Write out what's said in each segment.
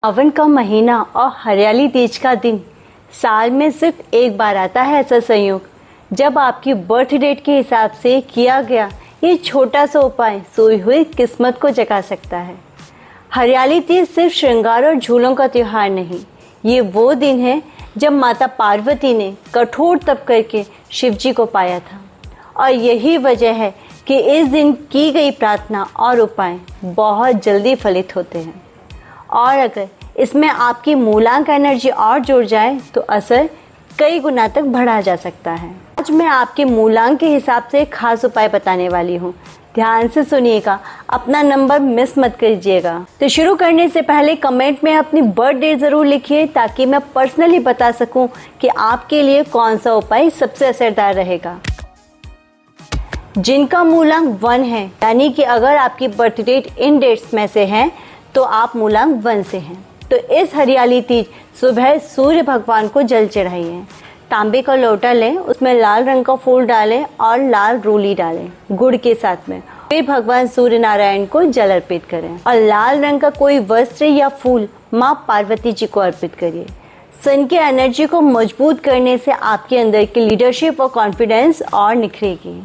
सावन का महीना और हरियाली तीज का दिन साल में सिर्फ एक बार आता है। ऐसा संयोग जब आपकी बर्थ डेट के हिसाब से किया गया ये छोटा सा उपाय सोई हुई किस्मत को जगा सकता है। हरियाली तीज सिर्फ श्रृंगार और झूलों का त्योहार नहीं, ये वो दिन है जब माता पार्वती ने कठोर तप करके शिव जी को पाया था। और यही वजह है कि इस दिन की गई प्रार्थना और उपाय बहुत जल्दी फलित होते हैं। और अगर इसमें आपकी मूलांक एनर्जी और जुड़ जाए तो असर कई गुना तक बढ़ा जा सकता है। आज मैं आपके मूलांक के हिसाब से एक खास उपाय बताने वाली हूँ, ध्यान से सुनिएगा, अपना नंबर मिस मत कीजिएगा। तो शुरू करने से पहले कमेंट में अपनी बर्थ डेट ज़रूर लिखिए ताकि मैं पर्सनली बता सकूं कि आपके लिए कौन सा उपाय सबसे असरदार रहेगा। जिनका मूलांक 1 है, यानी कि अगर आपकी बर्थ डेट इन डेट्स में से है तो आप मूलांक 1 से हैं, तो इस हरियाली तीज सुबह सूर्य भगवान को जल चढ़ाइए। तांबे का लोटा लें, उसमें लाल रंग का फूल डालें और लाल रोली डालें गुड़ के साथ में। फिर भगवान सूर्य नारायण को जल अर्पित करें और लाल रंग का कोई वस्त्र या फूल माँ पार्वती जी को अर्पित करिए। सन की एनर्जी को मजबूत करने से आपके अंदर की लीडरशिप और कॉन्फिडेंस और निखरेगी।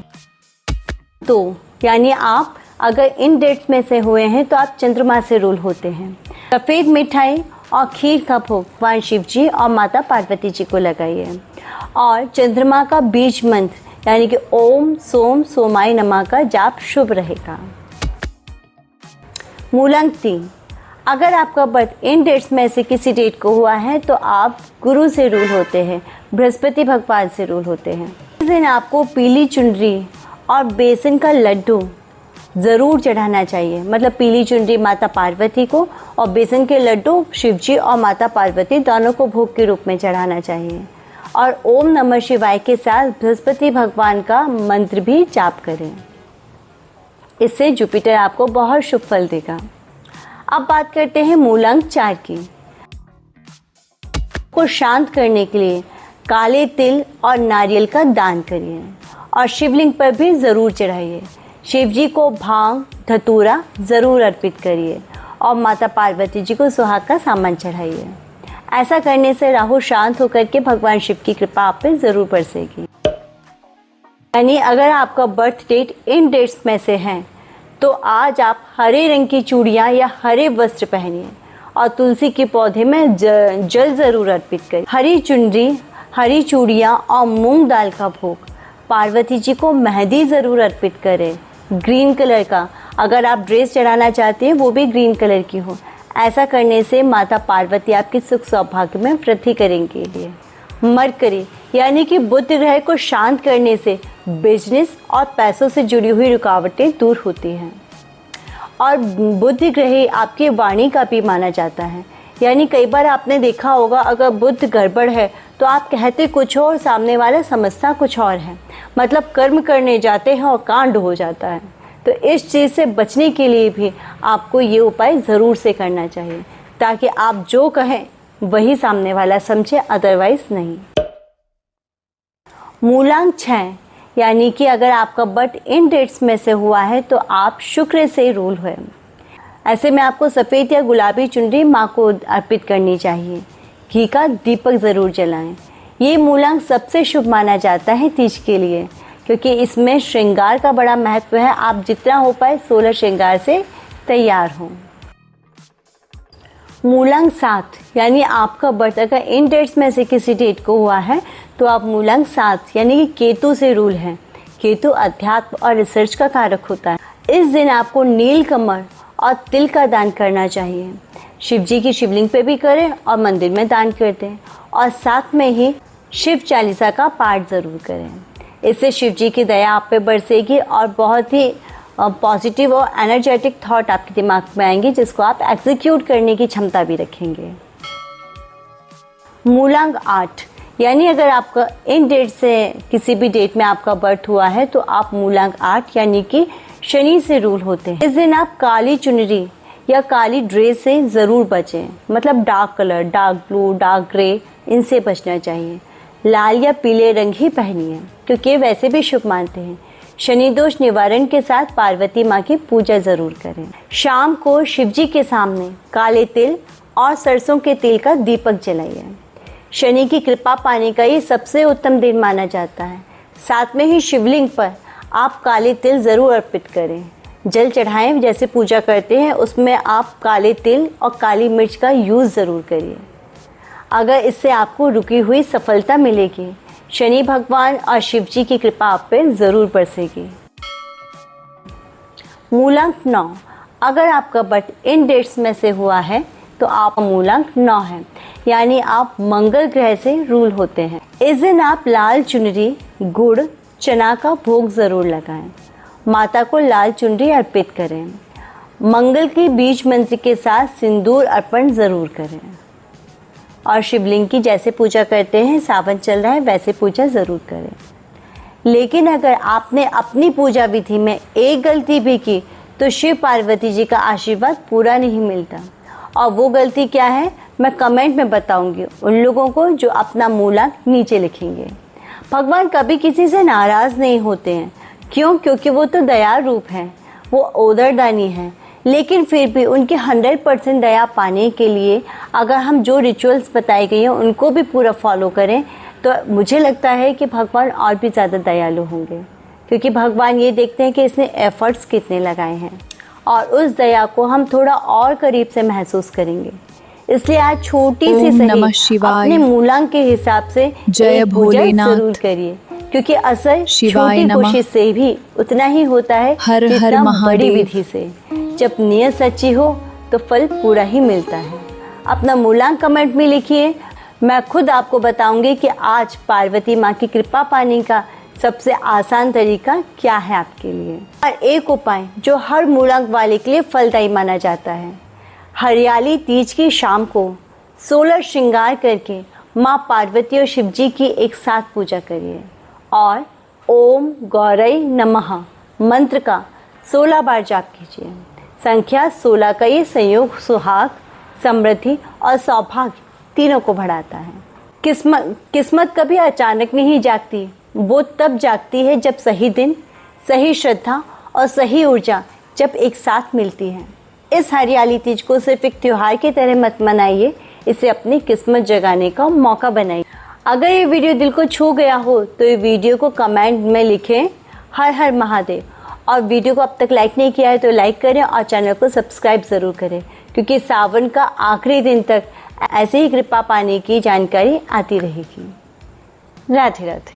तो यानी आप अगर इन डेट्स में से हुए हैं तो आप चंद्रमा से रूल होते हैं। सफ़ेद मिठाई और खीर का भोग भगवान शिव जी और माता पार्वती जी को लगाइए और चंद्रमा का बीज मंत्र यानी कि ओम सोम सोमाय नमः का जाप शुभ रहेगा। मूलांक 3, अगर आपका बर्थ इन डेट्स में से किसी डेट को हुआ है तो आप गुरु से रूल होते हैं, बृहस्पति भगवान से रूल होते हैं। इस दिन आपको पीली चुनरी और बेसन का लड्डू ज़रूर चढ़ाना चाहिए। मतलब पीली चुनरी माता पार्वती को और बेसन के लड्डू शिव जी और माता पार्वती दोनों को भोग के रूप में चढ़ाना चाहिए। और ओम नमः शिवाय के साथ बृहस्पति भगवान का मंत्र भी जाप करें, इससे जुपिटर आपको बहुत शुभ फल देगा। अब बात करते हैं मूलांक 4 की। को शांत करने के लिए काले तिल और नारियल का दान करिए और शिवलिंग पर भी ज़रूर चढ़ाइए। शिव जी को भांग धतूरा ज़रूर अर्पित करिए और माता पार्वती जी को सुहाग का सामान चढ़ाइए। ऐसा करने से राहु शांत होकर के भगवान शिव की कृपा आप पे ज़रूर बरसेगी। यानी अगर आपका बर्थ डेट इन डेट्स में से है तो आज आप हरे रंग की चूड़ियाँ या हरे वस्त्र पहनिए और तुलसी के पौधे में जल ज़रूर अर्पित करिए। हरी चुनरी, हरी चूड़ियाँ और मूंग दाल का भोग। पार्वती जी को मेहंदी ज़रूर अर्पित करें, ग्रीन कलर का। अगर आप ड्रेस चढ़ाना चाहते हैं वो भी ग्रीन कलर की हो। ऐसा करने से माता पार्वती आपकी सुख सौभाग्य में वृद्धि करेंगे। मरकरी यानी कि बुध ग्रह को शांत करने से बिजनेस और पैसों से जुड़ी हुई रुकावटें दूर होती हैं। और बुध ग्रह आपकी वाणी का भी माना जाता है। यानी कई बार आपने देखा होगा अगर बुध गड़बड़ है तो आप कहते कुछ और सामने वाला समझता कुछ और है। मतलब कर्म करने जाते हैं और कांड हो जाता है। तो इस चीज़ से बचने के लिए भी आपको ये उपाय ज़रूर से करना चाहिए ताकि आप जो कहें वही सामने वाला समझे, अदरवाइज नहीं। मूलांक 6 यानी कि अगर आपका बर्थ इन डेट्स में से हुआ है तो आप शुक्र से रूल हुए। ऐसे में आपको सफ़ेद या गुलाबी चुनरी माँ को अर्पित करनी चाहिए। घी का दीपक ज़रूर जलाएं। ये मूलांक सबसे शुभ माना जाता है तीज के लिए क्योंकि इसमें श्रृंगार का बड़ा महत्व है। आप जितना हो पाए 16 श्रृंगार से तैयार हों। मूलांक 7 यानी आपका बर्थ अगर इन डेट्स में से किसी डेट को हुआ है तो आप मूलांक 7 यानी कि केतु से रूल हैं। केतु अध्यात्म और रिसर्च का कारक होता है। इस दिन आपको नील कमल और तिल का दान करना चाहिए। शिव जी की शिवलिंग पे भी करें और मंदिर में दान कर दें और साथ में ही शिव चालीसा का पाठ ज़रूर करें। इससे शिव जी की दया आप पे बरसेगी और बहुत ही पॉजिटिव और एनर्जेटिक थॉट आपके दिमाग में आएंगे जिसको आप एग्जीक्यूट करने की क्षमता भी रखेंगे। मूलांक 8 यानी अगर आपका इन डेट से किसी भी डेट में आपका बर्थ हुआ है तो आप मूलांक 8 यानी कि शनि से रूल होते हैं। इस दिन आप काली चुनरी या काली ड्रेस से ज़रूर बचें। मतलब dark colour, dark blue, dark grey, इनसे बचना चाहिए। लाल या पीले रंग ही पहनिए क्योंकि वैसे भी शुभ मानते हैं। शनि दोष निवारण के साथ पार्वती माँ की पूजा ज़रूर करें। शाम को शिव जी के सामने काले तिल और सरसों के तेल का दीपक जलाइए। शनि की कृपा पाने का ये सबसे उत्तम दिन माना जाता है। साथ में ही शिवलिंग पर आप काले तिल ज़रूर अर्पित करें। जल चढ़ाएं, जैसे पूजा करते हैं उसमें आप काले तिल और काली मिर्च का यूज़ ज़रूर करिए। अगर इससे आपको रुकी हुई सफलता मिलेगी। शनि भगवान और शिव जी की कृपा आप पर ज़रूर बरसेगी। मूलांक 9। अगर आपका बर्थ इन डेट्स में से हुआ है तो आप मूलांक 9 है, यानी आप मंगल ग्रह से रूल होते हैं। इस दिन आप लाल चुनरी, गुड़, चना का भोग ज़रूर लगाएं। माता को लाल चुनरी अर्पित करें। मंगल की बीज मंत्र के साथ सिंदूर अर्पण ज़रूर करें। और शिवलिंग की जैसे पूजा करते हैं, सावन चल रहा है वैसे पूजा ज़रूर करें। लेकिन अगर आपने अपनी पूजा विधि में एक गलती भी की तो शिव पार्वती जी का आशीर्वाद पूरा नहीं मिलता। और वो गलती क्या है मैं कमेंट में बताऊंगी उन लोगों को जो अपना मूलांक नीचे लिखेंगे। भगवान कभी किसी से नाराज़ नहीं होते हैं। क्यों? क्योंकि वो तो दया रूप हैं, वो ओदरदानी हैं। लेकिन फिर भी उनके 100% दया पाने के लिए अगर हम जो रिचुअल्स बताई गई हैं उनको भी पूरा फॉलो करें तो मुझे लगता है कि भगवान और भी ज़्यादा दयालु होंगे। क्योंकि भगवान ये देखते हैं कि इसने एफर्ट्स कितने लगाए हैं और उस दया को हम थोड़ा और करीब से महसूस करेंगे। इसलिए आज छोटी सी सही अपने मूलांक के हिसाब से जय भोलेनाथ जरूर करिए, क्योंकि असर छोटी कोशिश से भी उतना ही होता है हर हर बड़ी विधि से। जब नियत सच्ची हो तो फल पूरा ही मिलता है। अपना मूलांक कमेंट में लिखिए। मैं खुद आपको बताऊंगी कि आज पार्वती माँ की कृपा पाने का सबसे आसान तरीका क्या है आपके लिए। और एक उपाय जो हर मूलांक वाले के लिए फलदायी माना जाता है। हरियाली तीज की शाम को 16 श्रृंगार करके माँ पार्वती और शिव जी की एक साथ पूजा करिए और ओम गौरई नमः मंत्र का 16 बार जाप कीजिए। संख्या 16 का ये संयोग सुहाग, समृद्धि और सौभाग्य तीनों को बढ़ाता है। किस्मत कभी अचानक नहीं जागती, वो तब जागती है जब सही दिन, सही श्रद्धा और सही ऊर्जा जब एक साथ मिलती है। इस हरियाली तीज को सिर्फ एक त्योहार की तरह मत मनाइए, इसे अपनी किस्मत जगाने का मौका बनाइए। अगर ये वीडियो दिल को छू गया हो तो ये वीडियो को कमेंट में लिखें हर हर महादेव। और वीडियो को अब तक लाइक नहीं किया है तो लाइक करें और चैनल को सब्सक्राइब ज़रूर करें, क्योंकि सावन का आखिरी दिन तक ऐसे ही कृपा पाने की जानकारी आती रहेगी। राधे राधे।